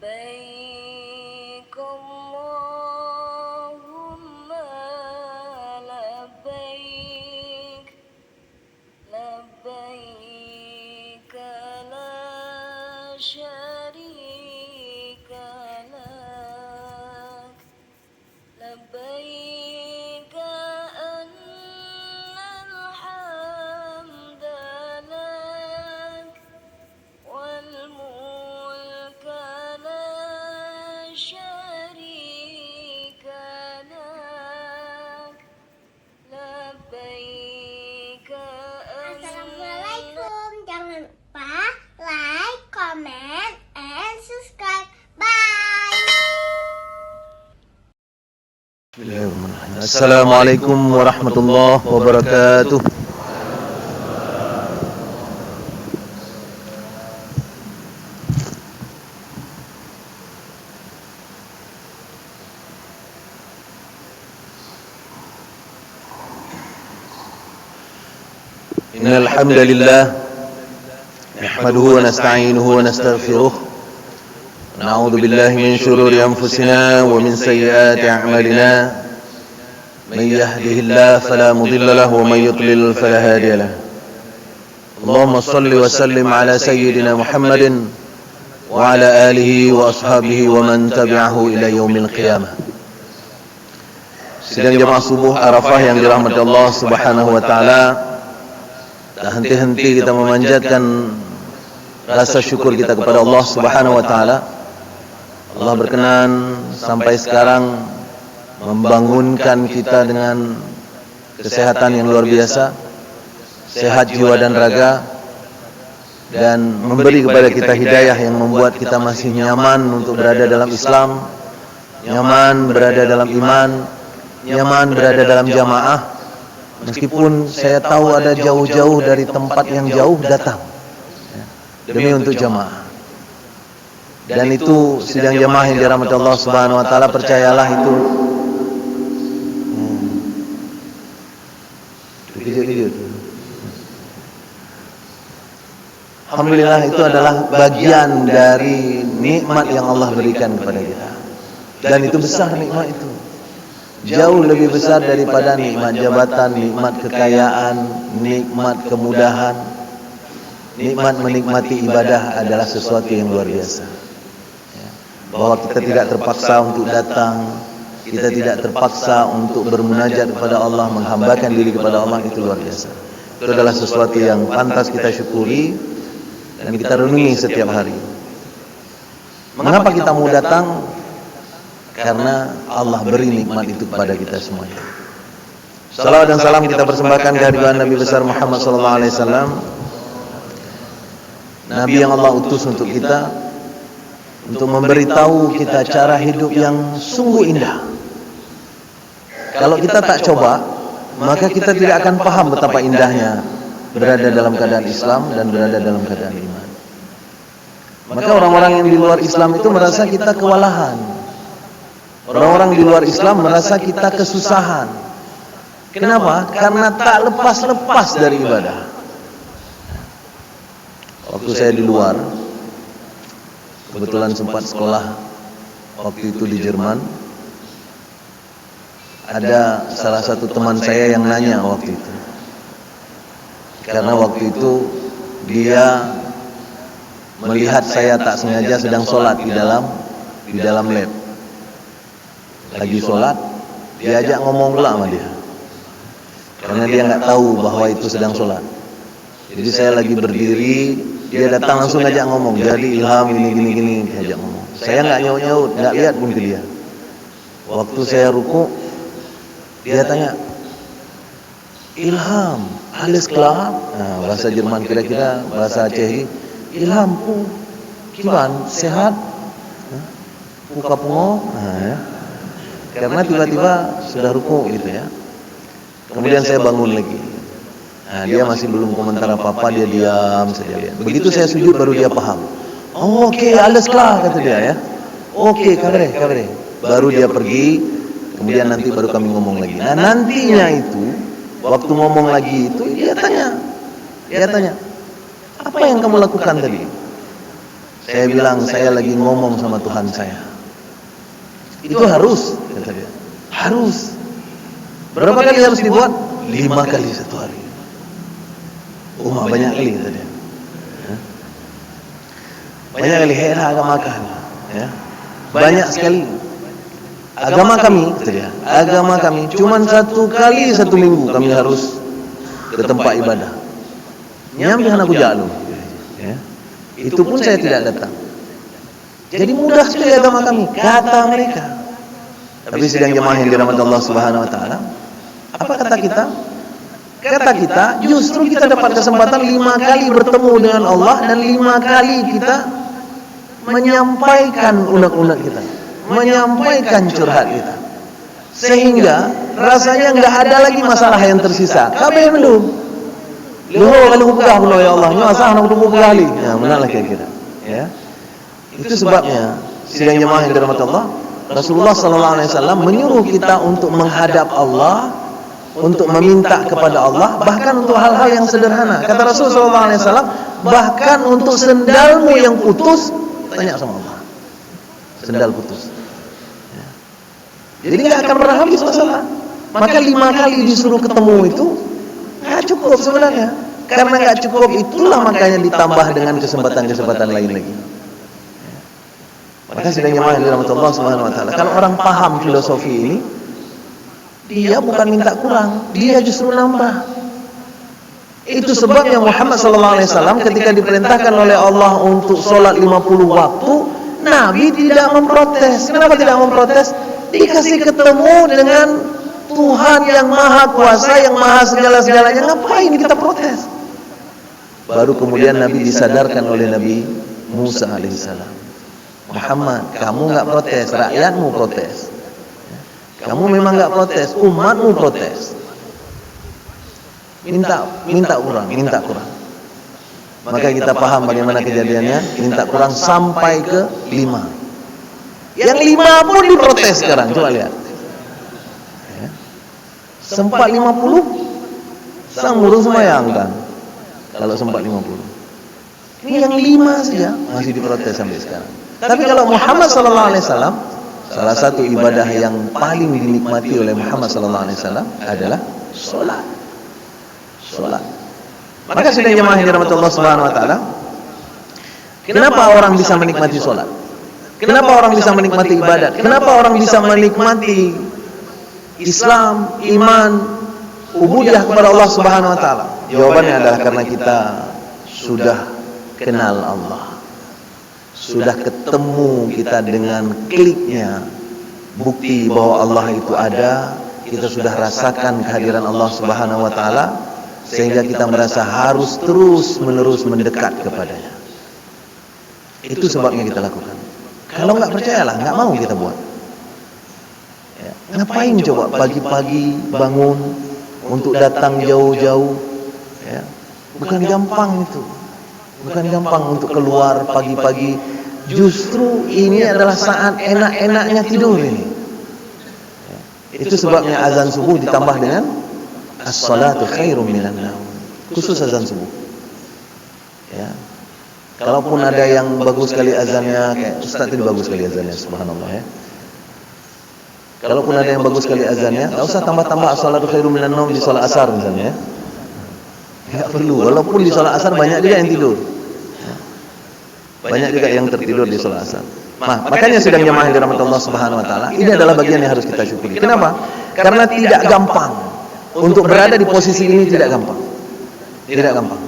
لبيك اللهم لبيك لبيك لا شريك لك لبيك أن الحمد لك والملك لا شريك لك لبيك. Assalamualaikum. Jangan lupa like, comment, and subscribe. Bye. Assalamualaikum warahmatullahi wabarakatuh. Innal hamdalillah nahmaduhu wa nasta'inuhu wa nastaghfiruh. Na'udzu billahi min shururi anfusina wa min sayyiati a'malina. Man yahdihillahu fala mudilla lahu wa man yudlil fala hadiya lahu. Allahumma shalli wa sallim ala sayyidina Muhammadin wa ala alihi wa ashabihi wa man tabi'ahu ila yaumil qiyamah. Sidang jemaah subuh Arafah yang dirahmati Allah Subhanahu wa taala, tak henti-henti kita memanjatkan rasa syukur kita kepada Allah Subhanahu wa taala. Allah berkenan sampai sekarang membangunkan kita dengan kesehatan yang luar biasa, sehat jiwa dan raga, dan memberi kepada kita hidayah yang membuat kita masih nyaman untuk berada dalam Islam, nyaman berada dalam iman, nyaman berada dalam jamaah. Meskipun saya tahu ada jauh-jauh dari tempat yang jauh datang demi untuk jamaah. Dan itu sidang jamaah yang dirahmati Allah Subhanahu wa taala, percayalah itu alhamdulillah itu adalah bagian dari nikmat yang Allah berikan kepada kita. Dan itu besar nikmat itu. Jauh lebih besar daripada nikmat jabatan, nikmat kekayaan, nikmat kemudahan. Nikmat menikmati ibadah adalah sesuatu yang luar biasa. Bahwa kita tidak terpaksa untuk datang, kita tidak terpaksa untuk bermunajat kepada Allah, menghambakan diri kepada Allah, itu luar biasa. Itu adalah sesuatu yang pantas kita syukuri dan kita renungi setiap hari. Mengapa kita mau datang? Karena Allah beri nikmat itu kepada kita semuanya. Salawat dan salam kita persembahkan kehadiran Nabi besar Muhammad SAW, Nabi yang Allah utus untuk kita, untuk memberitahu kita cara hidup yang sungguh indah. Kalau kita tak coba, maka kita tidak akan paham betapa indahnya berada dalam keadaan Islam dan berada dalam keadaan iman. Maka orang-orang yang di luar Islam itu merasa kita kewalahan. Orang-orang di luar Islam merasa kita kesusahan. Kenapa? Karena tak lepas-lepas dari ibadah. Waktu saya di luar, kebetulan sempat sekolah waktu itu di Jerman, ada salah satu teman saya yang nanya waktu itu. Karena waktu itu dia melihat saya tak sengaja sedang sholat di dalam lab. Lagi sholat, diajak ngomong pula sama dia, karena dia nggak tahu bahwa itu sedang sholat. Jadi saya lagi berdiri, dia datang langsung ngajak ngomong. Jadi Ilham gini, diajak ngomong. Saya nggak nyaut, nggak lihat pun ke dia. Waktu saya ruku, dia tanya, Ilham, alles klar? Nah, bahasa Jerman, kira-kira bahasa Aceh. Ilham, gimana? Sehat? Puka pungo? Nah, ya. Karena tiba-tiba sudah ruku gitu ya. Kemudian saya bangun lagi. Nah, dia masih belum komentar apa-apa, dia diam saja. Begitu saya sujud baru dia paham. Oh, oke, alles klar, kata dia ya. Oke, kabre. Baru dia pergi, kemudian nanti baru kami ngomong lagi. Nah, nantinya itu, waktu ngomong lagi itu, dia tanya, apa yang kamu lakukan tadi? Saya bilang, saya lagi ngomong sama Tuhan saya. Itu harus, kata dia. Harus. Berapa kali harus dibuat? 5 kali satu hari. Banyak kali, kata dia. Banyak kali, agama kami. Ya. Banyak sekali. Agama kami, kata dia, agama kami cuman 1 kali 1 minggu kami harus ke tempat ibadah. Nyambihan aku jalu. Ya. Itu pun saya tidak datang. Jadi mudah sekali agama kami, kata mereka. Tapi sidang jemaah yang dirahmati Allah Subhanahu wa taala, apa kata kita? Kata kita, justru kita dapat kesempatan 5 kali bertemu dengan Allah dan 5 kali kita menyampaikan unek-unek kita, menyampaikan curhat kita, sehingga rasanya nggak ada lagi masalah yang tersisa. Kabeh belum. Loh kalau buka pula ya Allah, masalah nak buka kali. Ya, benar kira-kira. Ya. Itu sebabnya sidang jemaah yang dirahmati Allah, Rasulullah sallallahu alaihi wasallam menyuruh kita untuk menghadap Allah, untuk meminta kepada Allah, bahkan untuk hal-hal yang sederhana. Kata Rasul sallallahu alaihi wasallam, bahkan untuk sendalmu yang putus, tanya sama Allah. Sendal putus. Ya. Jadi nggak akan pernah habis masalah. Maka 5 kali disuruh ketemu itu nggak cukup sebenarnya. Karena nggak cukup, itulah makanya ditambah dengan kesempatan-kesempatan lain lagi. Ya. Maka sidang jemaah yang dirahmati Allah Subhanahu wa taala, kalau orang paham filosofi ini, dia bukan minta kurang, dia justru nambah. Itu sebabnya Muhammad sallallahu alaihi wasallam ketika diperintahkan oleh Allah untuk sholat 50 waktu, Nabi tidak memprotes. Kenapa tidak memprotes? Dikasih ketemu dengan Tuhan yang maha kuasa, yang maha segala-segalanya, ngapain kita protes? Baru kemudian Nabi disadarkan oleh Nabi Musa alaihissalam, Muhammad, kamu nggak protes, rakyatmu protes. Kamu memang nggak protes, umatmu protes. Minta kurang. Maka kita paham bagaimana kejadiannya. Minta kurang sampai ke 5. Yang 5 pun diprotes sekarang. Coba lihat. Ya. Sempat 50, sang murid semayangkan. Kalau sempat 50. Ini yang 5 saja masih diprotes sampai sekarang. Tapi kalau Muhammad sallallahu alaihi wasallam, salah satu ibadah yang paling dinikmati oleh Muhammad sallallahu alaihi wasallam adalah sholat. Maka sidang jemaah yang dirahmati Allah Subhanahu wa taala, kenapa orang bisa menikmati sholat? Kenapa orang bisa menikmati ibadat? Kenapa orang bisa menikmati Islam, iman, ubudiyah kepada Allah Subhanahu wa taala? Jawabannya adalah karena kita sudah kenal Allah. Sudah ketemu kita dengan kliknya bukti bahwa Allah itu ada. Kita sudah rasakan kehadiran Allah Subhanahu wa taala, sehingga kita merasa harus terus-menerus mendekat kepadanya. Itu sebabnya kita lakukan. Kalau nggak percayalah, nggak mau kita buat. Ya. Ngapain coba pagi-pagi bangun untuk datang jauh-jauh? Ya. Bukan gampang itu. Bukan gampang untuk keluar pagi-pagi. Justru ini adalah saat enak-enaknya tidur ini. Ya. Itu sebabnya azan subuh ditambah dengan as-salatu khairum minan naum. Khusus azan subuh. Ya. Kalaupun ada yang bagus sekali azannya, kayak Ustaz itu bagus sekali azannya, subhanallah ya. Kalaupun ada yang bagus sekali azannya, enggak usah tambah-tambah as-salatu khairum minan naum di salat asar misalnya ya. Enggak perlu, walaupun di salat asar banyak juga yang tidur. Ya. Banyak juga yang tertidur di salat asar. Makanya sidang jemaah yang dirahmati Allah Subhanahu wa taala, ini adalah bagian yang harus kita syukuri. Kenapa? Karena tidak gampang. Untuk berada di posisi ini tidak gampang. Tidak gampang.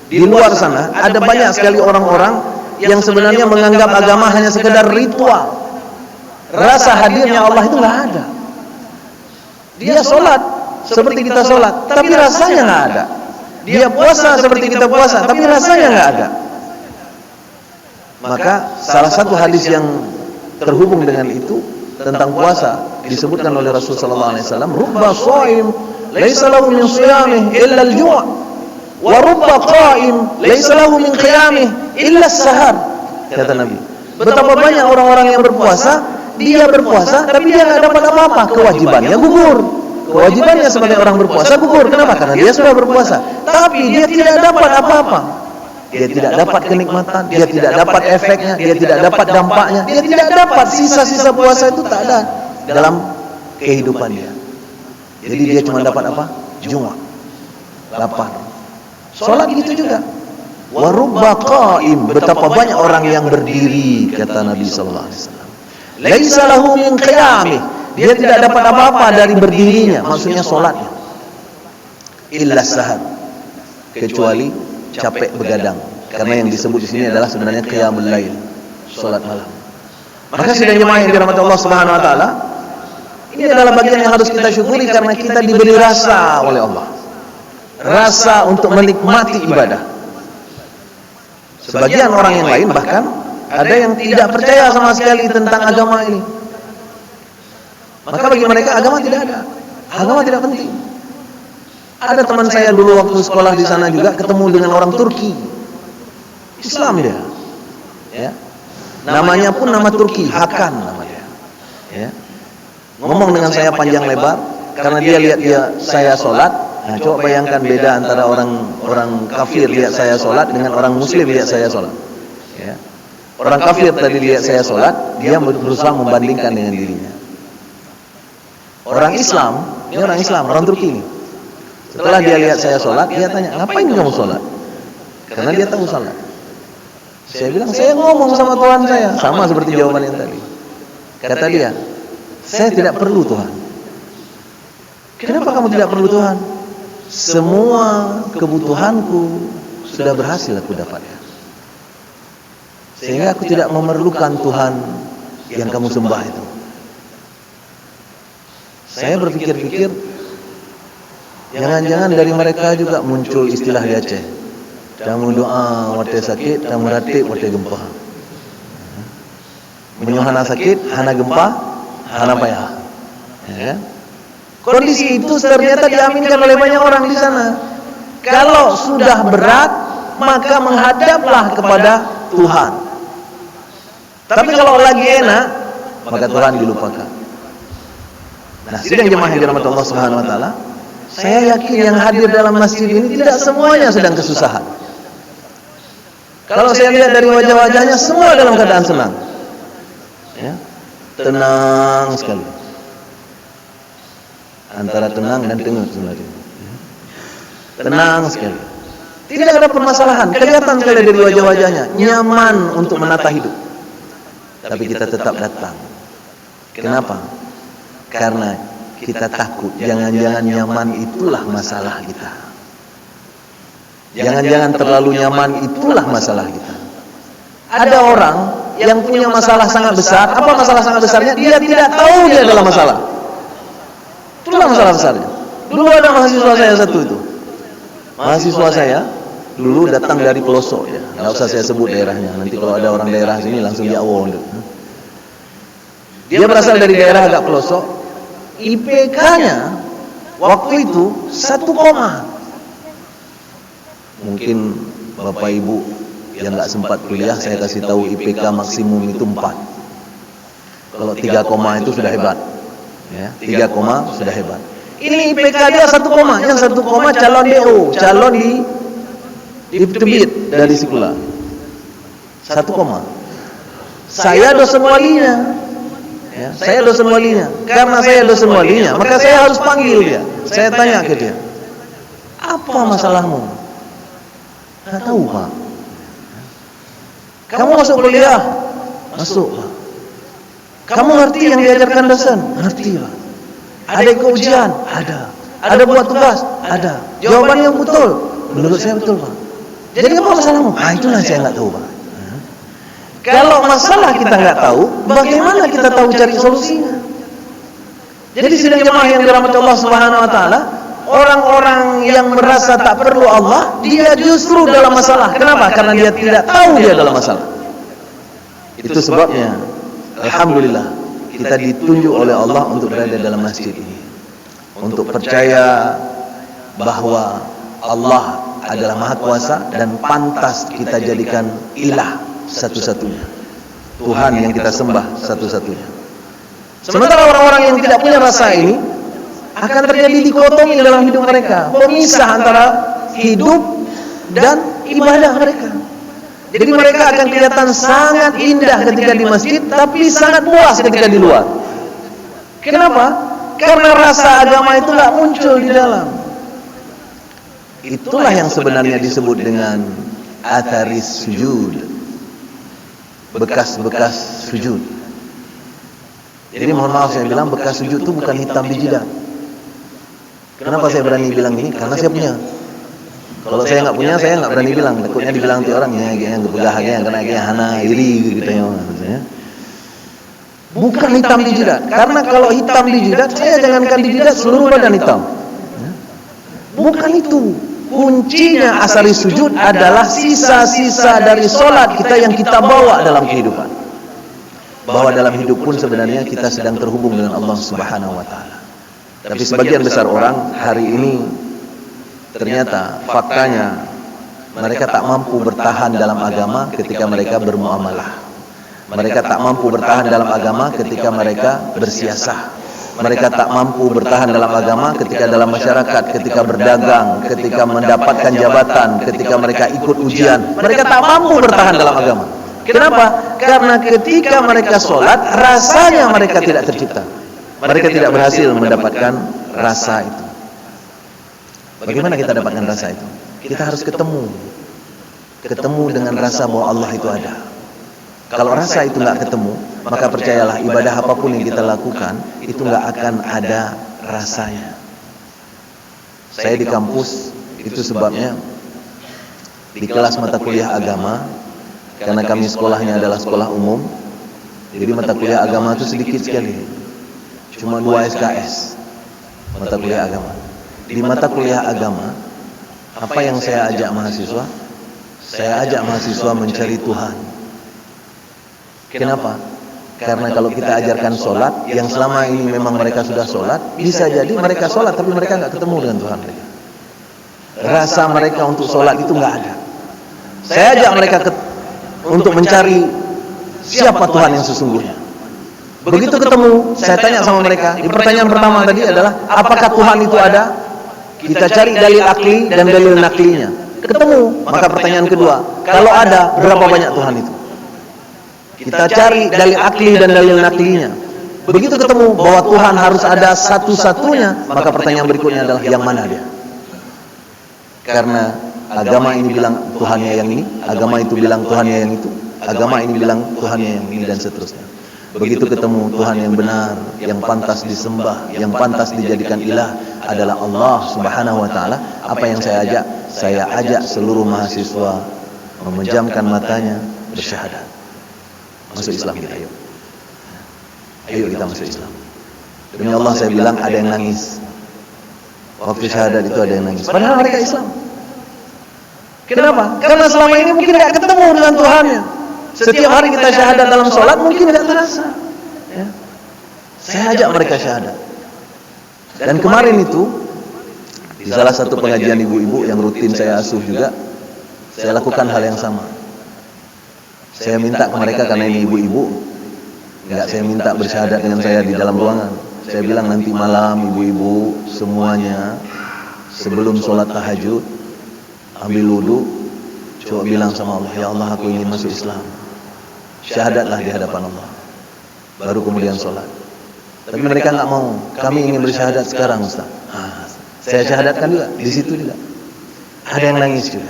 Di luar sana ada banyak sekali orang-orang yang sebenarnya menganggap agama hanya sekedar ritual. Rasa hadirnya Allah itu nggak ada. Dia sholat seperti kita sholat, tapi rasanya nggak ada. Dia puasa seperti kita puasa, tapi rasanya nggak ada. Maka salah satu hadis yang terhubung dengan itu tentang puasa disebutkan oleh Rasul sallallahu alaihi wasallam, "Rubba shaim laisa lahu min shiyamih illa al-ju', wa rubba qa'im laisa lahu min qiyamih illa as-sahar." Kata Nabi, betapa banyak orang-orang yang berpuasa, dia berpuasa tapi dia enggak dapat apa-apa, kewajibannya gugur. Kewajibannya sebagai orang berpuasa gugur. Kenapa? Karena dia sudah berpuasa, tapi dia tidak dapat apa-apa. dia tidak dapat kenikmatan, dia tidak dapat efeknya, dia tidak dapat dampaknya, dia tidak dapat sisa-sisa puasa itu tak ada dalam kehidupan dia. Jadi dia cuma dapat apa? Jumak, lapar. Sholat gitu juga. Warubba qaim, betapa banyak orang yang berdiri, kata Nabi sallallahu alaihi wasallam. Laisa lahu min qiyamih, dia tidak dapat apa-apa dari berdirinya, maksudnya sholatnya. Illa sahad, kecuali capek begadang. Karena yang disebut di sini adalah sebenarnya qiyamul lail, sholat malam. Maka sidang jemaah yang dirahmati Allah Subhanahu wa taala, ini adalah bagian yang harus kita syukuri karena kita diberi rasa oleh Allah. Rasa untuk menikmati ibadah. Sebagian orang yang lain bahkan ada yang tidak percaya sama sekali tentang agama ini. Maka bagi mereka agama tidak ada, agama tidak penting. Ada teman saya dulu waktu sekolah di sana juga ketemu dengan orang Turki, Islam dia, ya. Namanya pun nama Turki, Hakan nama dia, ya. Ngomong dengan saya panjang lebar karena dia lihat saya sholat. Nah, coba bayangkan beda antara orang kafir lihat saya sholat dengan orang muslim lihat saya sholat. Ya. Orang kafir tadi lihat saya sholat, dia berusaha membandingkan dengan dirinya. Orang Islam, ini orang Islam, orang Turki ini. Setelah dia lihat saya sholat, dia tanya, ngapain kamu sholat? Karena dia tahu sholat. Saya bilang, saya ngomong sama Tuhan saya, sama seperti jawaban yang tadi. Kata dia, saya tidak perlu Tuhan. Kenapa kamu tidak perlu Tuhan? Semua kebutuhanku sudah berhasil aku dapatkan. Sehingga aku tidak memerlukan Tuhan yang kamu sembah itu. Saya berpikir-pikir, jangan-jangan dari mereka juga muncul istilah di Aceh. Tamu doa wate sakit, tamu ratib wate gempa. Menyuhana sakit, hana gempa, hana payah. Ya. Kondisi itu ternyata diaminkan oleh banyak orang di sana. Kalau sudah berat, maka menghadaplah kepada Tuhan. Tapi kalau lagi enak, maka Tuhan dilupakan. Nah, sidang jemaah yang dirahmati Allah Subhanahu wa taala, saya yakin yang hadir dalam masjid ini tidak semuanya sedang kesusahan. Kalau saya lihat dari wajah-wajahnya semua dalam keadaan senang. Ya, tenang sekali. Antara tenang dan tengok sebenarnya. Tenang sekali. Tidak ada permasalahan. Kelihatan sekali dari wajah-wajahnya. Nyaman untuk menata hidup. Tapi kita tetap datang. Kenapa? Karena kita takut. Jangan-jangan nyaman itulah masalah kita. Jangan-jangan terlalu nyaman itulah masalah kita. Ada orang yang punya masalah sangat besar. Apa masalah sangat besarnya? Dia tidak tahu dia adalah masalah. Itulah masalah besarnya. Dulu ada mahasiswa saya satu itu. Mahasiswa saya dulu datang dari pelosok ya. Enggak usah saya sebut daerahnya. Nanti kalau ada orang daerah sini langsung dia awon. Dia berasal dari daerah agak pelosok. IPK-nya waktu itu 1, mungkin Bapak Ibu yang enggak sempat kuliah saya kasih tahu IPK maksimum itu 4. Kalau 3, itu sudah hebat. Ya, 3, sudah hebat. Ini IPK dia 1, yang 1, calon DO, calon di Tebit dari Sikula. 1, saya dosen walinya. Ya, saya dosen walinya. Karena saya dosen walinya, maka saya harus panggil dia. Saya tanya ke dia, apa masalahmu? Nggak tahu Pak. Kamu masuk kuliah? Masuk Pak. Kamu ngerti yang diajarkan dosen? Ngerti Pak. Ada ikut ujian? Ada. Ada buat tugas? Ada. Jawaban yang betul? Menurut saya betul Pak. Jadi apa masalahmu? Itulah saya nggak tahu Pak. Kalau masalah kita nggak tahu, bagaimana kita tahu cari solusinya? Jadi sidang jemaah yang dirahmati Allah Subhanahu wa taala, orang-orang yang merasa tak perlu Allah, dia justru dalam masalah. Kenapa? Karena dia tidak tahu dia dalam masalah. Itu sebabnya alhamdulillah kita ditunjuk oleh Allah untuk berada dalam masjid ini, untuk percaya bahwa Allah adalah Maha Kuasa dan pantas kita jadikan ilah satu-satunya, Tuhan yang kita sembah satu-satunya. Sementara orang-orang yang tidak punya rasa ini akan terjadi dikotomi dalam hidup mereka, pemisah antara hidup dan ibadah mereka. Jadi mereka akan kelihatan sangat indah ketika di masjid, tapi sangat puas ketika di luar. Kenapa? Karena rasa agama itu nggak muncul di dalam. Itulah yang sebenarnya disebut dengan atharis sujud, bekas-bekas sujud. Jadi mohon maaf saya bilang bekas sujud itu bukan hitam di jidat. Kenapa saya berani bilang ini? Karena saya punya. Kalau saya nggak punya, saya nggak berani bilang. Takutnya dibilang ti orang ya, kayaknya gebegah kayaknya karena kayaknya hana iri gitu ya. Bukan hitam di jidat. Karena kalau hitam di jidat, saya jangankan di jidat, seluruh badan hitam. Bukan itu. Kuncinya asari sujud adalah sisa-sisa dari solat kita yang kita bawa dalam kehidupan. Bahwa dalam hidup pun sebenarnya kita sedang terhubung dengan Allah Subhanahu wa taala. Tapi sebagian besar orang hari ini ternyata faktanya mereka tak mampu bertahan dalam agama ketika mereka bermuamalah. Mereka tak mampu bertahan dalam agama ketika mereka bersiasah. Mereka tak mampu bertahan dalam agama ketika dalam masyarakat, ketika berdagang, ketika mendapatkan jabatan, ketika mereka ikut ujian. Mereka tak mampu bertahan dalam agama. Kenapa? Karena ketika mereka sholat, rasanya mereka tidak tercipta. Mereka tidak berhasil mendapatkan rasa itu. Bagaimana kita dapatkan rasa itu? Kita harus ketemu dengan rasa bahwa Allah itu ada. Kalau rasa itu nggak ketemu, maka percayalah ibadah apapun yang kita lakukan itu nggak akan ada rasanya. Saya di kampus, itu sebabnya di kelas mata kuliah agama, karena kami sekolahnya adalah sekolah umum, jadi mata kuliah agama itu sedikit sekali, cuma 2 SKS mata kuliah agama. Di mata kuliah agama, apa yang saya ajak mahasiswa? Saya ajak mahasiswa mencari Tuhan. Kenapa? Karena kalau kita ajarkan sholat, yang selama ini memang mereka sudah sholat, bisa jadi mereka sholat tapi mereka nggak ketemu dengan Tuhan mereka. Rasa mereka untuk sholat itu nggak ada. Saya ajak mereka untuk mencari siapa Tuhan yang sesungguhnya. Begitu ketemu, saya tanya sama mereka. Di pertanyaan pertama tadi adalah, apakah Tuhan itu ada? Kita cari dalil akli dan dalil naklinya. Ketemu. Maka pertanyaan kedua, kalau ada, berapa banyak Tuhan itu? Kita cari dalil akli dan dalil naklinya. Begitu ketemu bahwa Tuhan harus ada satu-satunya, maka pertanyaan berikutnya adalah yang mana dia? Karena agama ini bilang Tuhannya yang ini, agama itu bilang Tuhannya yang itu, agama ini bilang Tuhannya yang ini, dan seterusnya. Begitu ketemu Tuhan yang benar, yang pantas disembah, yang pantas dijadikan ilah adalah Allah Subhanahu wa taala. Apa yang saya ajak? Saya ajak seluruh mahasiswa memejamkan matanya, bersyahadat. Masuk Islam kita, ayo. Ayo kita masuk Islam. Demi Allah saya bilang ada yang nangis. Waktu syahadat itu ada yang nangis. Padahal mereka Islam. Kenapa? Karena selama ini mungkin tidak ketemu dengan Tuhannya. Setiap hari kita syahadat dalam sholat mungkin tidak terasa. Ya. Saya ajak mereka syahadat. Dan kemarin itu di salah satu pengajian ibu-ibu yang rutin saya asuh juga, saya lakukan hal yang sama. Saya minta ke mereka, karena ini ibu-ibu, enggak saya minta bersyahadat dengan saya di dalam ruangan. Saya bilang nanti malam ibu-ibu semuanya sebelum sholat tahajud ambil wudu, coba bilang sama Allah, ya Allah aku ingin masuk Islam. Syahadatlah di hadapan Allah. Baru kemudian sholat. Tapi mereka enggak mau. Kami ingin bersyahadat sekarang Ustaz. Saya syahadatkan juga di situ juga. Ada yang nangis juga.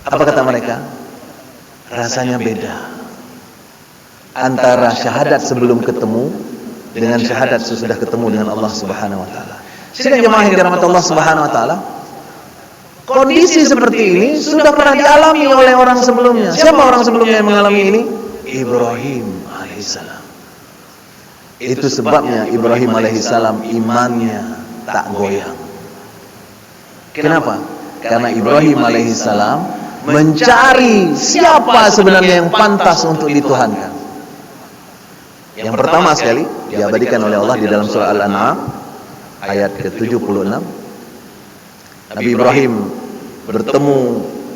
Apa kata mereka? Rasanya beda antara syahadat sebelum ketemu dengan syahadat sesudah ketemu dengan Allah Subhanahu wa taala. Sidang jemaah yang dirahmati Allah Subhanahu wa taala, kondisi seperti ini sudah pernah dialami oleh orang sebelumnya. Siapa orang sebelumnya yang mengalami ini? Ibrahim alaihissalam. Itu sebabnya Ibrahim alaihissalam imannya tak goyang. Kenapa? Karena Ibrahim alaihissalam mencari siapa sebenarnya yang pantas untuk dituhankan. Yang pertama sekali diabadikan oleh Allah di dalam surah Al-An'am ayat ke-76. Nabi Ibrahim bertemu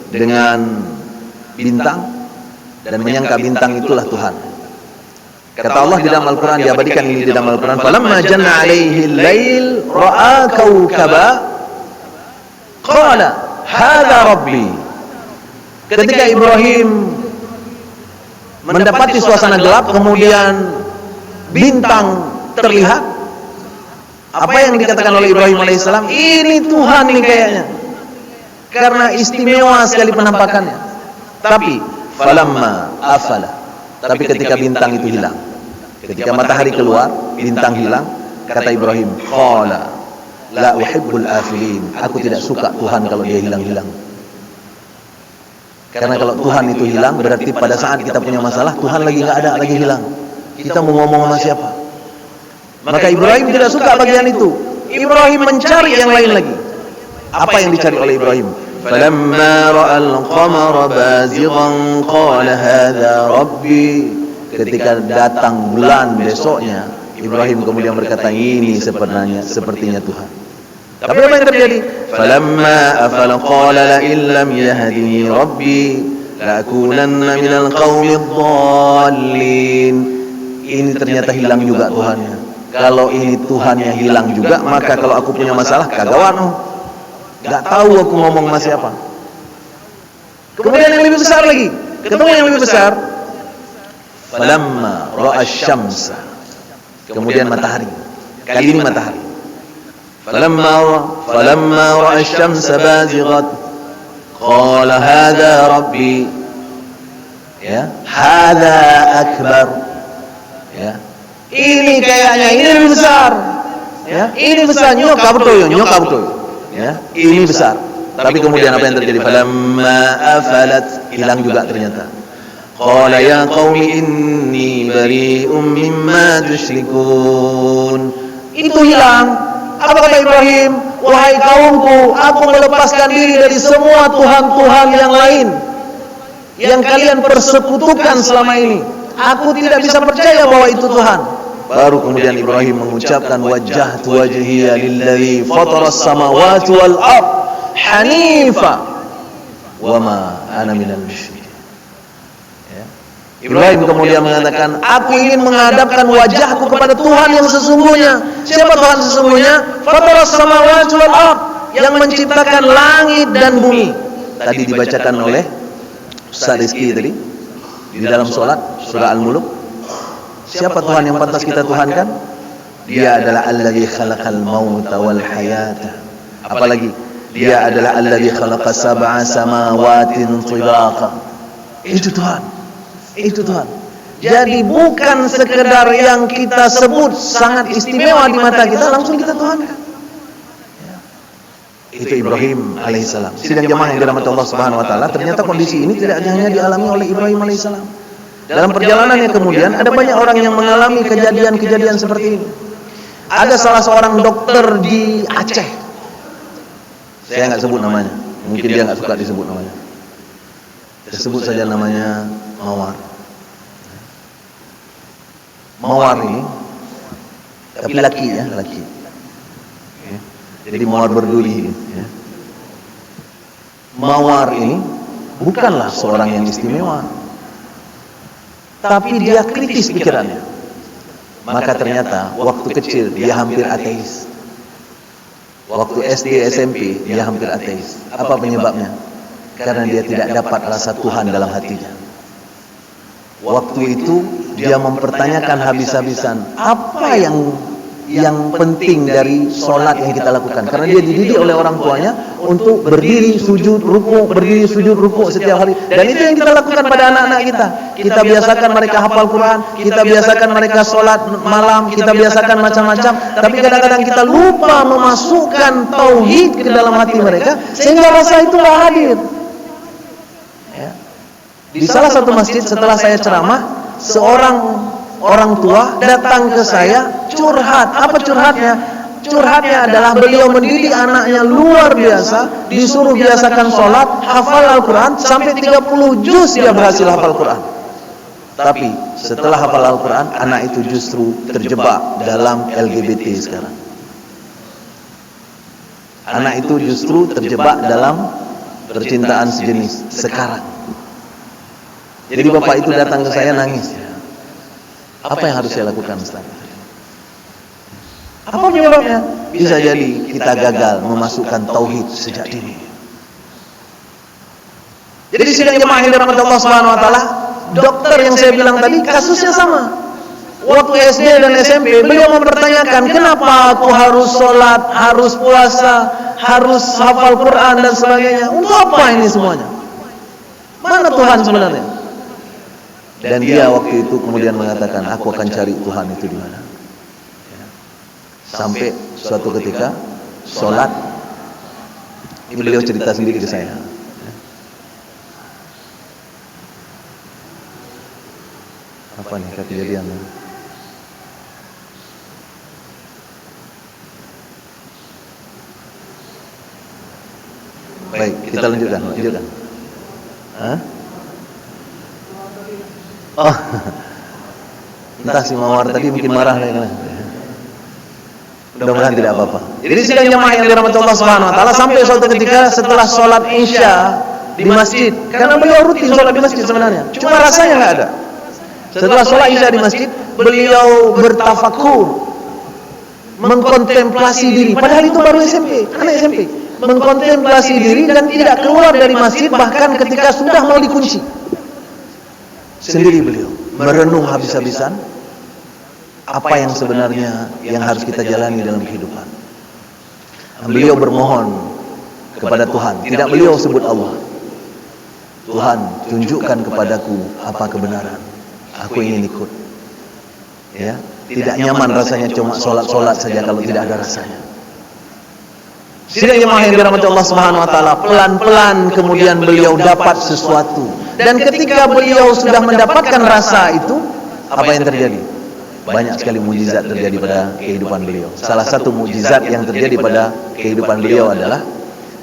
dengan bintang dan menyangka bintang itulah Tuhan. Kata Allah di dalam Al-Quran, diabadikan ini di dalam Al-Quran, falamma janna alaihi al-lail ra'a kawkaba qala hadha rabbi Ketika Ibrahim mendapati suasana gelap, kemudian bintang terlihat, apa yang dikatakan oleh Ibrahim alaihissalam? Ini Tuhan nih kayaknya, karena istimewa sekali penampakannya. Tapi falamma afala, tapi ketika bintang itu hilang, ketika matahari keluar, bintang hilang, kata Ibrahim, qala la uhibbul afilin, aku tidak suka Tuhan kalau dia hilang-hilang. Karena kalau Tuhan itu hilang, berarti pada saat kita punya masalah, Tuhan lagi nggak ada, lagi hilang. Kita mau ngomong sama siapa? Maka Ibrahim tidak suka bagian itu. Ibrahim mencari yang lain lagi. Apa yang dicari oleh Ibrahim? Falamma ra'al qamara bazighan qala hadza rabbi. Ketika datang bulan besoknya, Ibrahim kemudian berkata, ini sepertinya Tuhan. Tapi apa yang terjadi? Falamma afala qala la illam yahdini rabbi la'akunanna minal qaumidh dhallin. Ini ternyata hilang juga Tuhannya. Kalau ini Tuhannya hilang juga, maka kalau aku punya masalah kagawan, enggak tahu aku ngomong sama siapa. Kemudian yang lebih besar lagi, ketemu yang lebih besar. Falamma ra'a asy-syamsa. Kemudian matahari. Kali ini matahari. فلما رأى الشمس بازغة قال هذا ربي ya هذا أكبر ya ini kayaknya ini lebih besar ya ini besar nyok kabutoyo ya ini besar. Tapi kemudian apa yang terjadi? Falamma afalat, hilang juga ternyata. Qala ya qaumi inni bari'um mimma tusyrikun. Itu hilang. Apa kata Ibrahim? Wahai kaumku, aku melepaskan diri dari semua Tuhan-Tuhan yang lain yang kalian persekutukan selama ini. Aku tidak bisa percaya bahwa itu Tuhan. Baru kemudian Ibrahim mengucapkan wajjahtu wajhiya lilladzi fataras samawati wal ard hanifa wama ana minal musyrikin. Ibrahim kemudian mengatakan, aku ingin menghadapkan wajahku kepada Tuhan yang sesungguhnya. Siapa Tuhan sesungguhnya? Fataras samawati wal ard, yang menciptakan langit dan bumi. Tadi dibacakan oleh Ustaz Rizki tadi di dalam sholat surah Al-Mulk. Siapa Tuhan yang pantas kita tuhankan? Dia adalah alladzi khalaqal mauta wal hayata. Apalagi dia adalah alladzi khalaqa sab'a samawatin tibaqa. Itu Tuhan. Itu Tuhan. Jadi bukan sekedar yang kita sebut sangat istimewa di mata kita, langsung kita tuhankan. Ya. Itu Ibrahim alaihissalam. Sidang jamaah yang dirahmati Allah Subhanahu wa taala, ternyata kondisi ini tidak hanya dialami oleh Ibrahim alaihissalam. Dalam perjalanannya kemudian ada banyak orang yang mengalami kejadian-kejadian seperti ini. Ada salah seorang dokter di Aceh. Saya nggak sebut namanya. Mungkin dia nggak suka disebut namanya. Saya sebut saja namanya Mawar. Mawar ini, tapi laki ya, laki. Ya. Jadi Mawar berduri. Ya. Mawar ini bukanlah seorang yang istimewa, tapi dia kritis pikirannya. Maka ternyata waktu kecil dia hampir ateis. Waktu SD, SMP dia hampir ateis. Apa penyebabnya? Karena dia tidak dapat rasa Tuhan dalam hatinya. Waktu itu dia mempertanyakan habis-habisan apa yang penting dari sholat yang kita lakukan. Karena dia dididik oleh orang tuanya untuk berdiri sujud ruku setiap hari. Dan itu yang kita lakukan pada anak-anak kita. Kita biasakan mereka hafal Quran, kita biasakan mereka sholat malam, kita biasakan macam-macam. Tapi kadang-kadang kita lupa memasukkan tauhid ke dalam hati mereka, sehingga rasa itu nggak hadir. Di salah satu masjid setelah saya ceramah, seorang orang tua datang ke saya curhat. Apa curhatnya? Curhatnya adalah beliau mendidik anaknya luar biasa, disuruh biasakan sholat, hafal Al-Quran, sampai 30 juz dia berhasil hafal Quran. Tapi setelah hafal Al-Quran, anak itu justru terjebak dalam LGBT sekarang. Anak itu justru terjebak dalam percintaan sejenis sekarang. Jadi bapak itu datang ke saya nangis. Apa yang harus saya lakukan, Ustaz? Apa penyebabnya? Bisa jadi kita gagal memasukkan tauhid sejak dini. Jadi sidang jemaah yang dirahmati Allah Subhanahu wa taala, dokter yang saya bilang tadi kasusnya sama. Waktu SD dan SMP beliau mempertanyakan, kenapa aku harus sholat, harus puasa, harus hafal Quran dan sebagainya? Untuk apa ini semuanya? Mana Tuhan sebenarnya? Dan dia waktu itu kemudian mengatakan, aku akan cari Tuhan itu di mana. Sampai suatu ketika sholat, ini beliau cerita sendiri ke saya. Apa nih kejadian? Baik, kita lanjutkan. Hah? Oh, entah si Mawar tadi mungkin marah lah. Mudah-mudahan tidak apa-apa. Jadi sidang jemaah yang dirahmati Allah Subhanahu wa taala, sampai suatu ketika setelah sholat Isya di masjid, karena beliau rutin sholat di masjid sebenarnya, cuma rasanya nggak ada. Setelah sholat Isya di masjid, beliau bertafakur, mengkontemplasi diri. Padahal itu baru SMP, anak SMP. Mengkontemplasi diri dan tidak keluar dari masjid, bahkan ketika sudah mau dikunci. Sendiri beliau merenung habis-habisan apa yang sebenarnya yang harus kita jalani dalam kehidupan. Beliau bermohon kepada Tuhan, tidak beliau sebut Allah. Tuhan, tunjukkan kepadaku apa kebenaran. Aku ingin ikut. Ya, tidak nyaman rasanya cuma sholat saja kalau tidak ada rasanya. Sidang jemaah yang dirahmati Allah Subhanahu wa taala, pelan-pelan kemudian beliau dapat sesuatu. Dan ketika beliau sudah mendapatkan rasa itu, apa yang terjadi? Banyak sekali mukjizat terjadi pada kehidupan beliau. Salah satu mukjizat yang terjadi pada kehidupan beliau adalah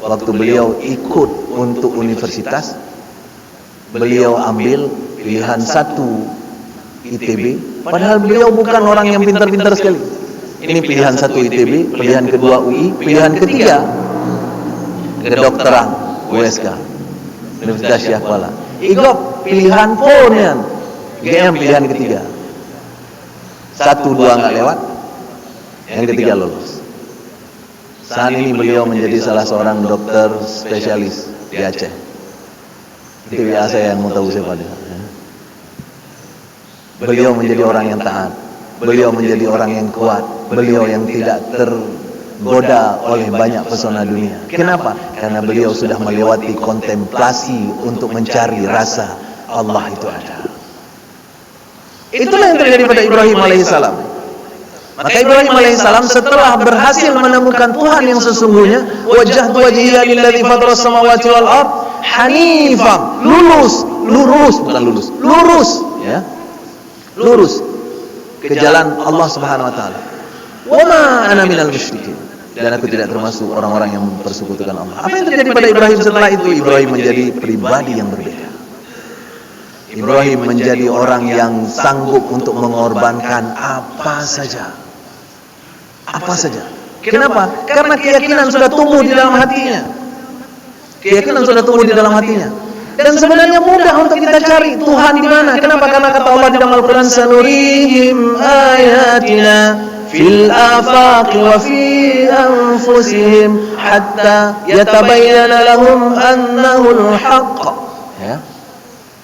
waktu beliau ikut untuk universitas, beliau ambil pilihan 1 ITB, padahal beliau bukan orang yang pintar-pintar sekali. Ini pilihan 1 ITB, pilihan kedua UI, pilihan ketiga kedokteran USK, Universitas Syekh Kuala. IGOP pilihan ponian, GM pilihan ketiga. 1, 2 nggak lewat, yang ketiga lolos. Saat ini beliau menjadi salah seorang dokter spesialis di Aceh. Itu biasa yang mau tahu siapa dia. Beliau menjadi orang yang taat. Beliau menjadi orang yang kuat. Beliau yang tidak tergoda oleh banyak pesona dunia. Kenapa? Karena beliau sudah melewati kontemplasi untuk mencari rasa Allah itu ada. Itulah yang terjadi pada Ibrahim alaihissalam. Maka Ibrahim alaihissalam setelah berhasil menemukan Tuhan yang sesungguhnya, wajjahtu wajhiya lilladzi fataras samawati wal ard hanifan, lurus, ya. Lurus ke jalan Allah Subhanahu wa taala. Wa ma ana minal musyrikin. Dan aku tidak termasuk orang-orang yang mempersekutukan Allah. Apa yang terjadi pada Ibrahim setelah itu? Ibrahim menjadi pribadi yang berbeda. Ibrahim menjadi orang yang sanggup untuk mengorbankan apa saja. Apa saja. Kenapa? Karena keyakinan sudah tumbuh di dalam hatinya. Keyakinan sudah tumbuh di dalam hatinya. Dan sebenarnya mudah untuk kita cari Tuhan di mana. Kenapa? Karena kata Allah di dalam Al-Quran, sanurihim ayatina fil afaqi wa fi anfusihim hatta yatabayyana lahum annahu al-haqq. Ya.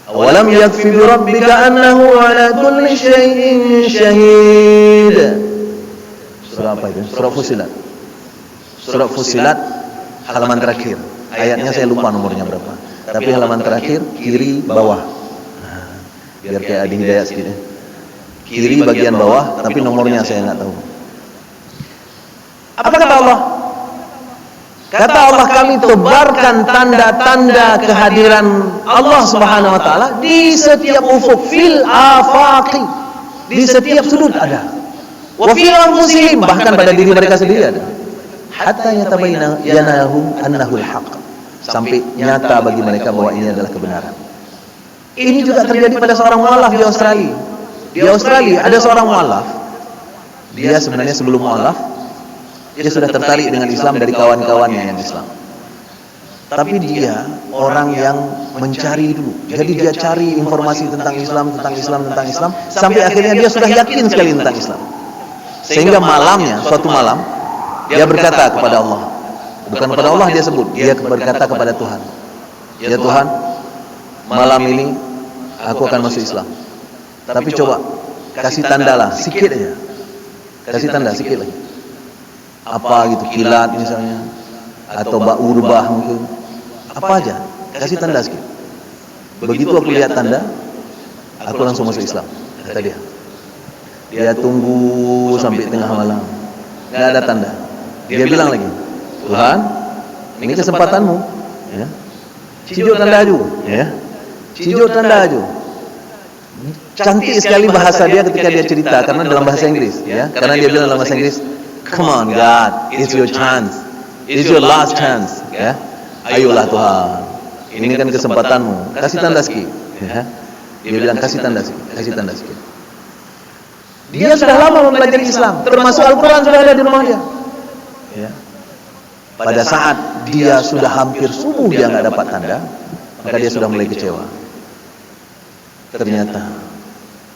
Awalam yakfi bi rabbika annahu ala kulli syai'in syahid. Surah apa itu? Surah Fussilat. Surah Fussilat halaman terakhir. Ayatnya saya lupa nomornya berapa. Tapi halaman terakhir kiri bawah. Biar kayak Adi Hidayat sedikit. Kiri bagian bawah, tapi nomornya saya nggak tahu. Apa kata Allah? Kata Allah, kami tebarkan tanda-tanda kehadiran Allah Subhanahu wa taala di setiap ufuk, fil afaqi, di setiap sudut ada. Wa fi anfusihim, bahkan pada diri mereka sendiri ada. Hatta yatabayyana lahum annahu al-haq. Sampai nyata bagi mereka bahwa ini adalah kebenaran. Ini juga terjadi pada seorang mualaf di Australia. Di Australia ada seorang mualaf. Dia sebenarnya sebelum mualaf, dia sudah tertarik dengan Islam dari kawan-kawannya yang Islam. Tapi dia orang yang mencari dulu. Jadi dia cari informasi tentang Islam, sampai akhirnya dia sudah yakin sekali tentang Islam. Sehingga malamnya, suatu malam, dia berkata kepada Allah. Bukan kepada Allah dia sebut, dia berkata kepada Tuhan. Ya Tuhan, malam ini aku akan masuk Islam. Tapi coba kasih tanda lah, sikit aja. Kasih tanda sikit lagi. Apa gitu, kilat misalnya, atau bak urbah mungkin. Apa aja, kasih tanda sikit. Begitu aku lihat tanda, aku langsung masuk Islam, kata dia. Dia tunggu sampai tengah malam, nggak ada tanda. Dia bilang lagi, Tuhan, ini kesempatanmu, ya. Cijuk tanda aju, ya. Cijuk tanda aju. Cantik sekali bahasa dia ketika dia cerita, karena dalam bahasa Inggris, ya. Karena dia bilang dalam bahasa Inggris, come on God, it's your chance, it's your last chance, ya. Ayolah Tuhan, ini kan kesempatanmu, kasih tanda sikit, ya. Dia bilang kasih tanda sikit, kasih tanda sikit. Dia sudah lama mempelajari Islam, termasuk Al-Quran sudah ada di rumah dia. Ya. Pada saat dia sudah hampir subuh dia nggak dapat tanda, maka dia sudah mulai kecewa. Ternyata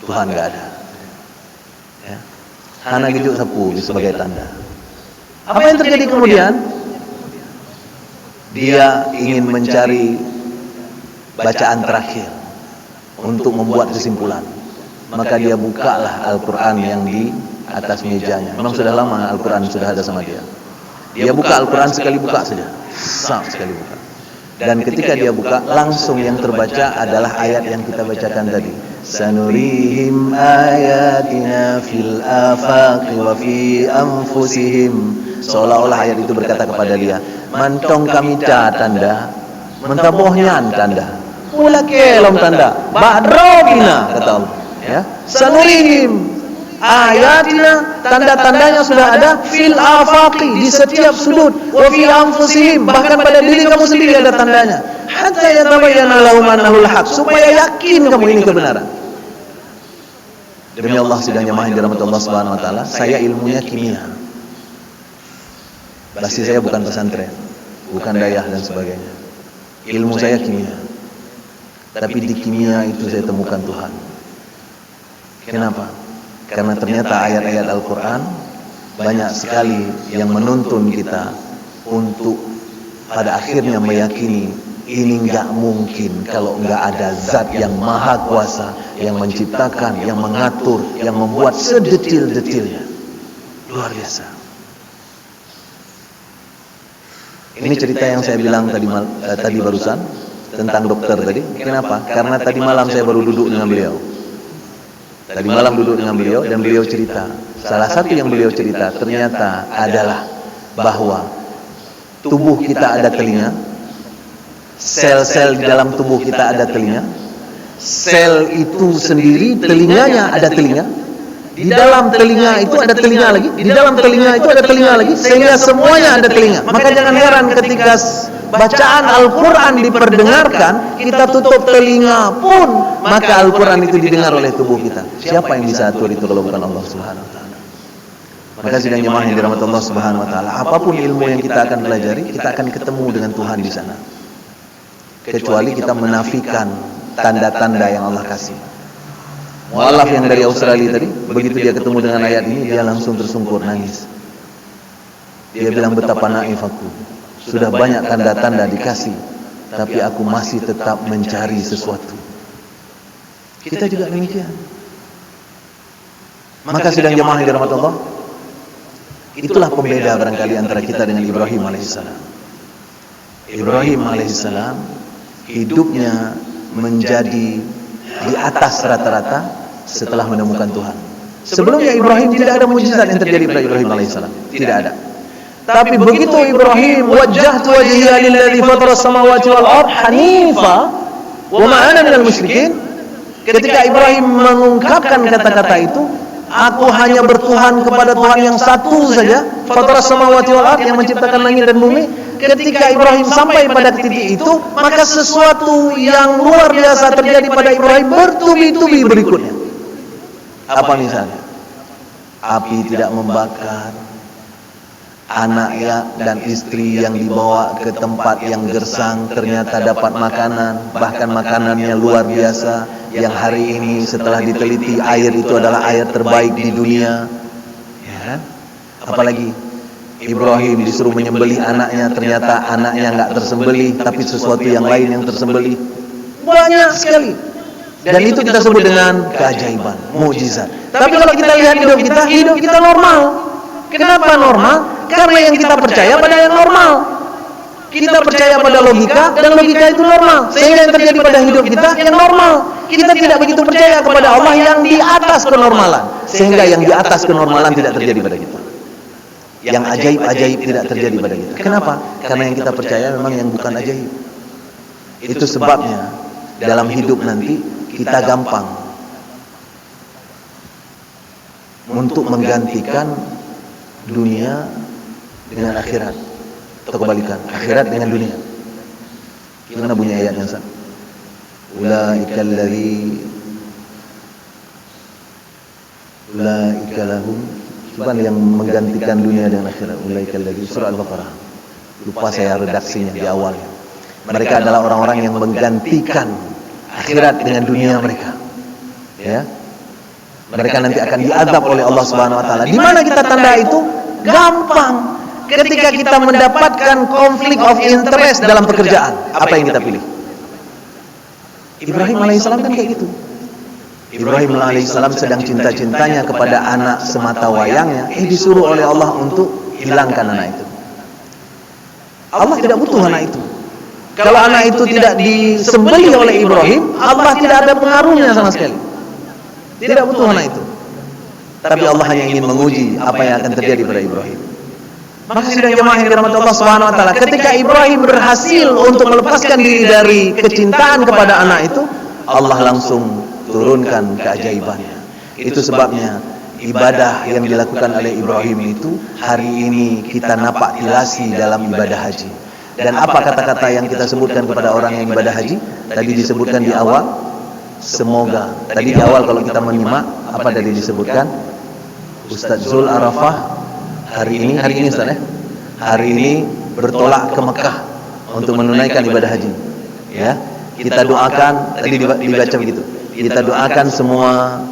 Tuhan nggak ada. Ya. Hana gijuk sapu sebagai tanda. Apa yang terjadi kemudian? Dia ingin mencari bacaan terakhir untuk membuat kesimpulan. Maka dia bukalah Al-Quran yang di atas mejanya. Memang sudah lama Al-Quran sudah ada sama dia. Dia buka Al-Quran sekali buka saja, sekali buka. Dan ketika dia buka, langsung yang terbaca adalah ayat yang kita bacakan tadi. Sanurihim ayatina fil afaqi wa fi anfusihim. Seolah-olah ayat itu berkata kepada dia, mantong kami tanda, mentabohnya tanda. Pula kelom tanda, ba'drobina kata Allah. Ya, sanurihim ayatina, tanda-tandanya sudah ada fil afaqi, di setiap sudut, wa fi anfusihim, bahkan pada diri kamu sendiri ada tandanya, hatta yatabayyana lahum annahu al-haq, supaya yakin kamu ini kebenaran. Demi Allah sidang jemaah yang dirahmati Allah Subhanahu wa taala, saya ilmunya kimia. Basis saya bukan pesantren, bukan dayah dan sebagainya. Ilmu saya kimia. Tapi di kimia itu saya temukan Tuhan. Kenapa? Karena ternyata ayat-ayat Al-Quran banyak sekali yang menuntun kita untuk pada akhirnya meyakini ini enggak mungkin kalau enggak ada zat yang maha kuasa, yang menciptakan, yang mengatur, yang membuat sedetil-detilnya. Luar biasa. Ini cerita yang saya bilang tadi barusan tentang dokter tadi. Kenapa? Karena tadi malam saya baru duduk dengan beliau. Tadi malam duduk dengan beliau dan beliau cerita. Salah satu yang beliau cerita ternyata adalah bahwa tubuh kita ada telinga, sel-sel di dalam tubuh kita ada telinga, sel itu sendiri telinganya ada telinga, di dalam telinga itu ada telinga lagi, di dalam telinga itu ada telinga lagi, sehingga semuanya ada telinga. Maka jangan heran ketika bacaan Al-Quran diperdengarkan, kita tutup telinga pun, maka Al-Quran itu didengar oleh tubuh kita. Siapa yang bisa atur itu kalau bukan Allah Subhanahu wa taala? Maka sidang jemaah yang dirahmati Allah Subhanahu wa taala, apapun ilmu yang kita akan pelajari, kita akan ketemu dengan Tuhan di sana. Kecuali kita menafikan tanda-tanda yang Allah kasih. Mu'alaf yang dari Australia tadi, begitu dia ketemu dengan ayat ini, dia langsung tersungkur nangis. Dia bilang, betapa naif aku. Sudah banyak tanda-tanda dikasih, tapi aku masih tetap mencari sesuatu. Kita juga demikian. Maka sidang jemaah yang dirahmati Allah, itulah pembeda barangkali antara kita dengan Ibrahim alaihissalam. Ibrahim alaihissalam hidupnya menjadi di atas rata-rata setelah menemukan Tuhan. Sebelumnya Ibrahim tidak ada mukjizat yang terjadi pada Ibrahim alaihissalam, tidak ada. Tapi begitu Ibrahim wajjahtu wajhiya lilladzi fatara samawati wal ard hanifa wa ma ana minal musyrikin, ketika Ibrahim mengungkapkan kata-kata itu, aku hanya bertuhan kepada Tuhan yang satu saja, fatara samawati wal ard, yang menciptakan langit dan bumi. Ketika Ibrahim sampai pada titik itu, maka sesuatu yang luar biasa terjadi pada Ibrahim bertubi-tubi berikutnya. Apa misalnya? Api tidak membakar, anaknya dan istri yang dibawa ke tempat yang gersang ternyata dapat makanan, bahkan makanannya luar biasa, yang hari ini setelah diteliti air itu adalah air terbaik di dunia. Ya. Apalagi Ibrahim disuruh menyembelih anaknya, ternyata anaknya enggak tersembelih, tapi sesuatu yang lain yang tersembelih. Banyak sekali. Dan itu kita sebut dengan keajaiban, mukjizat. Tapi kalau kita lihat hidup kita normal. Kenapa normal? Karena yang kita percaya pada yang normal. Kita percaya pada logika, dan logika itu normal. Sehingga yang terjadi pada hidup kita yang normal. Kita tidak begitu percaya kepada Allah yang di atas kenormalan. Sehingga yang di atas kenormalan tidak terjadi pada kita. Yang ajaib-ajaib tidak terjadi pada kita. Kenapa? Karena yang kita percaya memang yang bukan ajaib. Itu sebabnya dalam hidup nanti kita gampang untuk menggantikan dunia dengan akhirat, atau kebalikan, akhirat dengan dunia. Gimana bunyi ayatnya, Ustaz? Ulaika lahum, bukan yang menggantikan dunia dengan akhirat. Ulaika allazi, surah Al-Baqarah. Lupa saya redaksinya di awalnya. Mereka adalah orang-orang yang menggantikan akhirat dengan dunia mereka. Ya. Mereka nanti akan diazab oleh Allah Subhanahu wa taala. Di mana kita tanda itu? Gampang. Ketika kita mendapatkan konflik of interest dalam pekerjaan, apa yang kita pilih? Ibrahim alaihissalam kan kayak gitu. Ibrahim alaihissalam sedang cinta-cintanya kepada anak semata wayangnya, disuruh oleh Allah untuk hilangkan anak itu. Allah tidak butuh anak itu. Kalau anak itu tidak disembelih oleh Ibrahim, Allah tidak ada pengaruhnya sama sekali. Tidak butuh anak itu. Tapi Allah hanya ingin menguji apa yang akan terjadi pada Ibrahim. Maka sidang jemaah yang dirahmati Allah Subhanahu wa taala, ketika Ibrahim berhasil untuk melepaskan diri dari kecintaan kepada anak itu, Allah langsung turunkan keajaibannya. Itu sebabnya ibadah yang dilakukan oleh Ibrahim itu hari ini kita napak tilasi dalam ibadah haji. Dan apa kata-kata yang kita sebutkan kepada orang yang ibadah haji? Tadi disebutkan di awal, semoga. Tadi di awal kalau kita menyimak, apa tadi disebutkan? Ustaz Zul Arafah hari ini Ustaz ya? Hari ini bertolak ke Mekah untuk menunaikan ibadah haji. Ya, kita doakan, tadi dibaca begitu. Kita doakan semua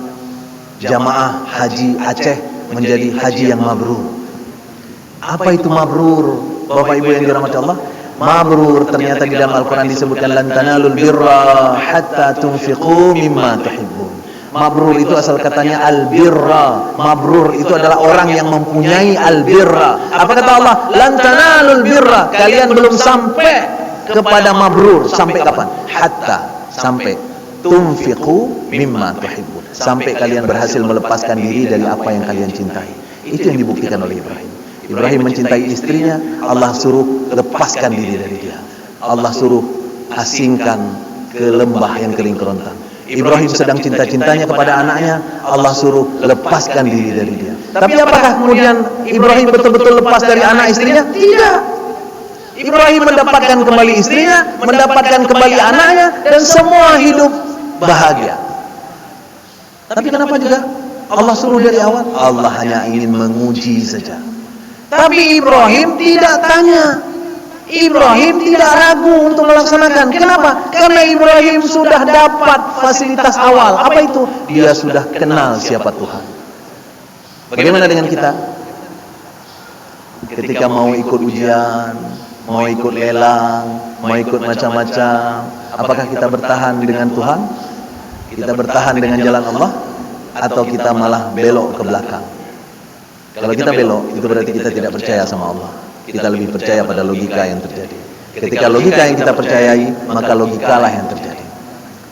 jamaah haji Aceh menjadi haji yang mabrur. Apa itu mabrur? Bapak Ibu yang dirahmati Allah, mabrur ternyata di dalam Al-Quran disebutkan lan tanalul birra hatta tunfiqu mimma tuhibbun. Mabrur itu asal katanya al-birra. Mabrur itu adalah orang yang mempunyai al-birra. Apa kata Allah? Lan tanalul birra. Kalian belum sampai kepada mabrur. Sampai kapan? Hatta, sampai tunfiqu mimma tuhibbun. Sampai kalian berhasil melepaskan diri dari apa yang kalian cintai. Itu yang dibuktikan oleh Ibrahim. Ibrahim mencintai istrinya, Allah suruh lepaskan diri dari dia. Allah suruh asingkan ke lembah yang kering kerontang. Ibrahim sedang cinta-cintanya kepada anaknya, Allah suruh lepaskan diri dari dia. Tapi apakah kemudian Ibrahim betul-betul lepas dari anak istrinya? Tidak. Ibrahim mendapatkan kembali istrinya, mendapatkan kembali anaknya, dan semua hidup bahagia. Tapi kenapa juga Allah suruh dari awal? Allah hanya ingin menguji saja. Tapi Ibrahim tidak tanya. Ibrahim tidak ragu untuk melaksanakan. Kenapa? Karena Ibrahim sudah dapat fasilitas awal. Apa itu? Dia sudah kenal siapa Tuhan. Bagaimana dengan kita? Ketika mau ikut ujian, mau ikut lelang, mau ikut macam-macam, apakah kita bertahan dengan Tuhan? Kita bertahan dengan jalan Allah? Atau kita malah belok ke belakang? Kalau kita belok, itu berarti kita tidak percaya sama Allah. Kita lebih percaya pada logika yang terjadi. Ketika logika yang kita percayai, maka logikalah yang terjadi.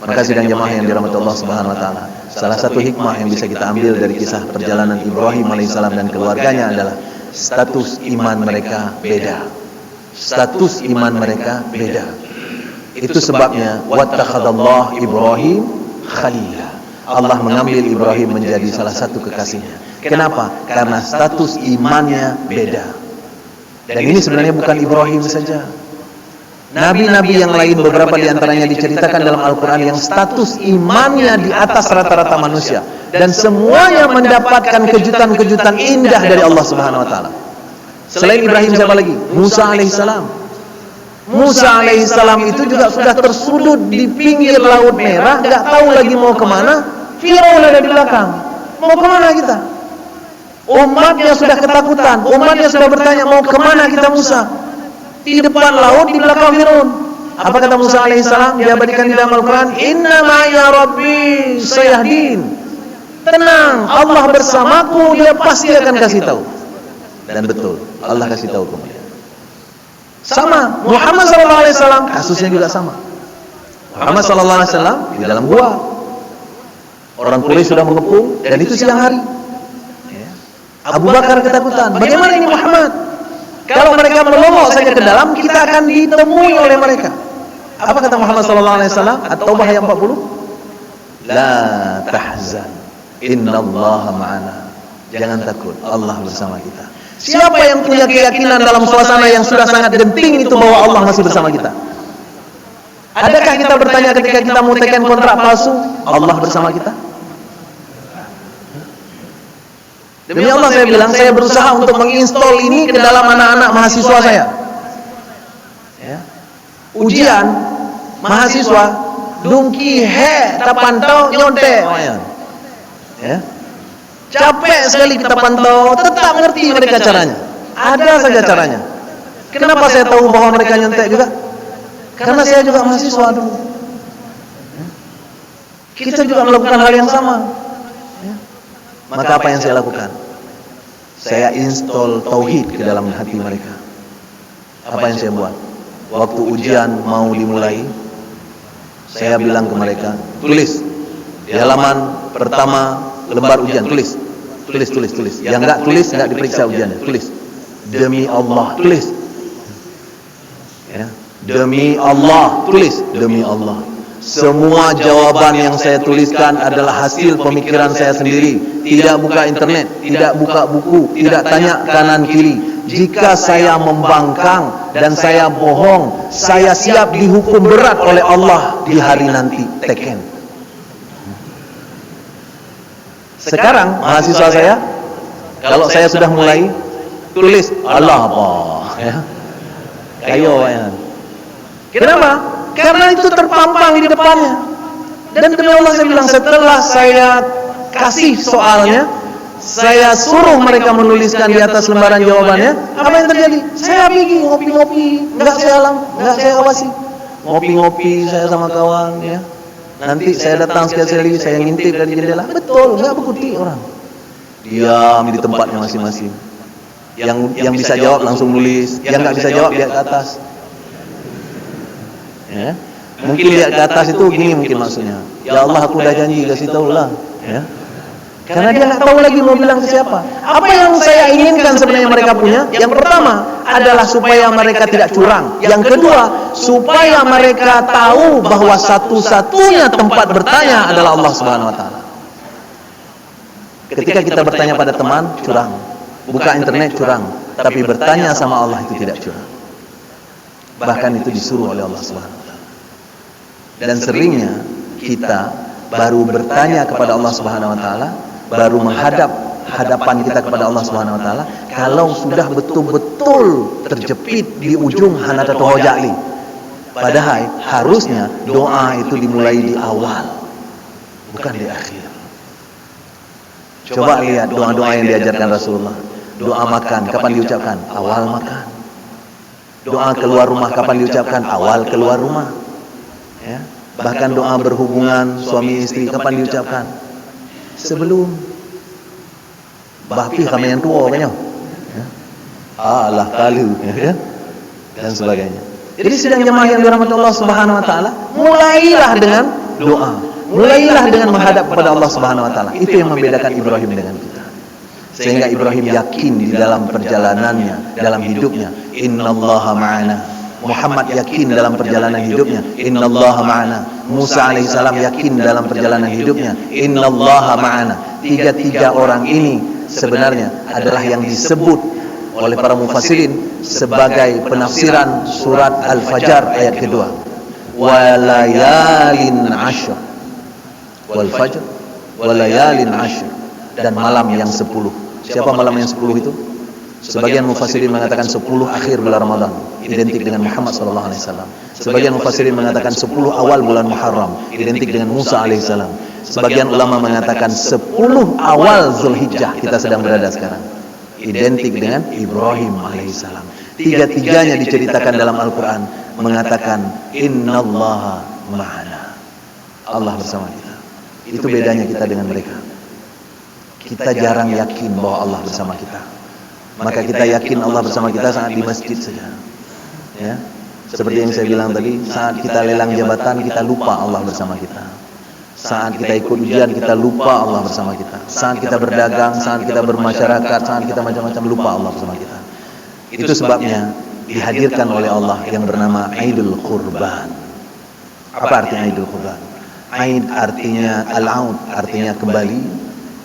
Maka sidang jemaah yang dirahmati Allah Subhanahu wa taala, salah satu hikmah yang bisa kita ambil dari kisah perjalanan Ibrahim alaihissalam dan keluarganya adalah status iman mereka beda. Status iman mereka beda. Itu sebabnya wattakhadallahu Ibrahim khalila. Allah mengambil Ibrahim menjadi salah satu kekasihnya. Kenapa? Karena status imannya beda. Dan ini sebenarnya bukan Ibrahim saja. Nabi-nabi yang lain beberapa di antaranya diceritakan dalam Al-Quran yang status imannya di atas rata-rata manusia. Dan semuanya mendapatkan kejutan-kejutan indah dari Allah Subhanahu wa taala. Selain Ibrahim siapa lagi? Musa alaihissalam. Musa alaihissalam itu juga sudah tersudut di pinggir Laut Merah, gak tahu lagi mau kemana. Firaun ada di belakang. Mau kemana kita? Umatnya sudah ketakutan. Umatnya sudah bertanya, mau kemana kita Musa? Di depan laut, di belakang Firaun. Apa kata Musa alaihissalam? Diabadikan di dalam Al-Quran, Inna ma'ya Rabbi sayahdin. Tenang, Allah bersamaku, Dia pasti akan kasih tahu. Dan betul, Allah kasih tahu kemudian. Sama, Muhammad SAW kasusnya juga sama. Muhammad SAW di dalam gua. Orang Quraisy sudah mengepung, dan itu siang hari. Abu Bakar ketakutan. Bagaimana ini Muhammad? Kalau mereka melomok saja ke dalam, kita akan ditemui oleh mereka. Apa kata Muhammad SAW? At-Taubah ayat 40. La tahzan, innallaha ma'ana. Jangan takut, Allah bersama kita. Siapa yang punya keyakinan dalam suasana yang sudah sangat genting itu bahwa Allah masih bersama kita? Adakah kita bertanya ketika kita mau tekan kontrak palsu, Allah bersama kita? Demi Allah saya bilang, saya berusaha untuk menginstall ini ke dalam anak-anak mahasiswa saya. Ya. Ujian mahasiswa, dungki he, kita pantau nyontek. Ya. Capek sekali kita pantau, tetap ngerti mereka caranya. Ada saja caranya. Kenapa saya tahu bahwa mereka nyontek juga? Karena saya juga mahasiswa dulu. Kita juga melakukan hal yang sama. Maka apa yang saya lakukan? Saya install tauhid ke dalam hati mereka. Apa yang saya buat? Waktu ujian mau dimulai, saya bilang ke mereka, tulis di halaman pertama lembar ujian, tulis. Yang enggak tulis enggak diperiksa ujiannya, tulis. Demi Allah, tulis. Ya. Demi Allah, tulis. Demi Allah. Semua jawaban yang saya tuliskan adalah hasil pemikiran saya sendiri. Tidak buka internet, tidak buka buku, tidak tanya kanan kiri. Jika saya membangkang dan saya bohong, saya siap dihukum berat oleh Allah di hari nanti. Teken. Sekarang mahasiswa saya, kalau saya sudah mulai tulis Allah apa, ya, kayo ya. Kenapa? Karena itu terpampang di depannya. Dan demi Allah saya bilang, setelah saya kasih soalnya, saya suruh mereka menuliskan di atas lembaran jawabannya, apa yang terjadi? Saya pergi ngopi-ngopi, enggak saya awasi. Ngopi-ngopi saya sama kawan, ya. Nanti saya datang sekali, saya ngintip dari jendela. Betul, enggak berkutik orang. Diam di tempatnya masing-masing. Yang bisa jawab langsung nulis, yang enggak bisa jawab lihat ke atas. Ya. Mungkin lihat ke atas itu gini mungkin maksudnya. Ya Allah, aku udah janji, kasih tahu lah. Ya. Karena dia nggak tahu lagi mau bilang ke siapa. Apa yang saya inginkan sebenarnya mereka punya? Yang pertama adalah supaya mereka tidak curang. Yang kedua, supaya mereka tahu bahwa satu-satunya tempat bertanya adalah Allah Subhanahu Wa Taala. Ketika kita bertanya pada teman, curang. Buka internet, curang. Tapi bertanya sama Allah itu tidak curang. Bahkan itu disuruh oleh Allah Subhanahu Wa Taala. Dan seringnya kita baru bertanya kepada Allah Subhanahu Wa Taala, baru menghadap hadapan kita kepada Allah Subhanahu Wa Taala kalau sudah betul-betul terjepit di ujung Hanatatul Hojali. Padahal harusnya doa itu dimulai di awal, bukan di akhir. Coba lihat doa-doa yang diajarkan Rasulullah. Doa makan kapan diucapkan? Awal makan. Doa keluar rumah kapan diucapkan? Awal keluar rumah. Ya. Bahkan doa berhubungan suami istri kapan diucapkan? Sebelum. Bapi kami yang tua kan ya? Allah kali, ya. Dan sebagainya. Jadi sidang jemaah yang dirahmati Allah Subhanahu Wa Taala, mulailah dengan doa, mulailah dengan menghadap kepada Allah Subhanahu Wa Taala. Itu yang membedakan Ibrahim dengan kita. Sehingga Ibrahim yakin di dalam perjalanannya, dalam hidupnya, innallaha ma'ana. Muhammad yakin dalam perjalanan hidupnya, innallaha ma'ana. Musa alaihissalam yakin dalam perjalanan hidupnya, innallaha ma'ana. Tiga-tiga orang ini sebenarnya adalah yang disebut oleh para mufassirin sebagai penafsiran surat Al-Fajr ayat kedua. Walayalin ashr. Wal fajr walayalin ashr. Dan malam yang 10. Siapa malam yang 10 itu? Sebagian mufassirin mengatakan 10 akhir bulan Ramadan, identik dengan Muhammad SAW. Sebagian mufassirin mengatakan 10 awal bulan Muharram, identik dengan Musa AS. Sebagian ulama mengatakan 10 awal Zulhijjah, kita sedang berada sekarang, identik dengan Ibrahim AS. Tiga-tiganya diceritakan dalam Al-Quran mengatakan innallaha ma'ana. Allah bersama kita. Itu bedanya kita dengan mereka. Kita jarang yakin bahwa Allah bersama kita. Maka kita yakin Allah bersama kita saat di masjid saja. Ya. Seperti yang saya bilang tadi, saat kita lelang jabatan kita lupa Allah bersama kita. Saat kita ikut ujian kita lupa Allah bersama kita. Saat kita berdagang, saat kita bermasyarakat, saat kita macam-macam lupa Allah bersama kita. Itu sebabnya dihadirkan oleh Allah yang bernama Aidul Qurban. Apa artinya Aidul Qurban? Aid artinya al-aud, artinya kembali.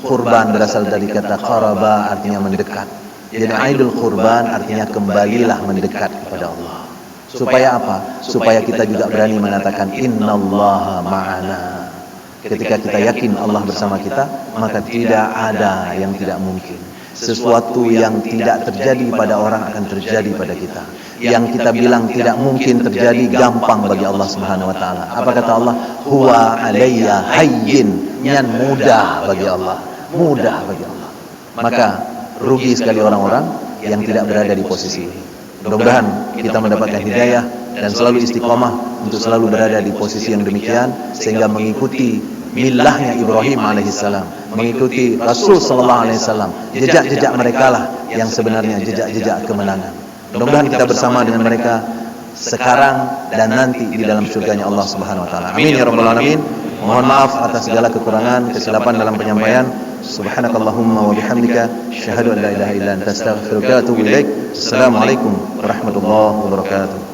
Qurban berasal dari kata qaraba, artinya mendekat. Jadi Aidul Qurban artinya kembalilah mendekat kepada Allah. Supaya apa? Supaya kita juga berani mengatakan innallaha ma'ana. Ketika kita yakin Allah bersama kita, maka tidak ada yang tidak mungkin. Sesuatu yang tidak terjadi pada orang akan terjadi pada kita. Yang kita bilang tidak mungkin terjadi gampang bagi Allah Subhanahu wa taala. Apa kata Allah? Huwa alayya hayyin, nyan mudah bagi Allah. Mudah bagi Allah. Maka rugi sekali orang-orang yang tidak berada di posisi ini. Mudah-mudahan kita mendapatkan hidayah dan selalu istiqomah untuk selalu berada di posisi yang demikian sehingga mengikuti millahnya Ibrahim alaihissalam, mengikuti Rasul sallallahu alaihi wasallam, jejak-jejak mereka lah yang sebenarnya jejak-jejak kemenangan. Mudah-mudahan kita bersama dengan mereka sekarang dan nanti di dalam surganya Allah Subhanahu wa taala. Amin ya rabbal alamin. Mohon maaf atas segala kekurangan, kesilapan dalam penyampaian. Subhanakallahumma wa bihamdika asyhadu an la ilaha illa anta astaghfiruka wa atubu ilaik. Assalamualaikum warahmatullahi wabarakatuh.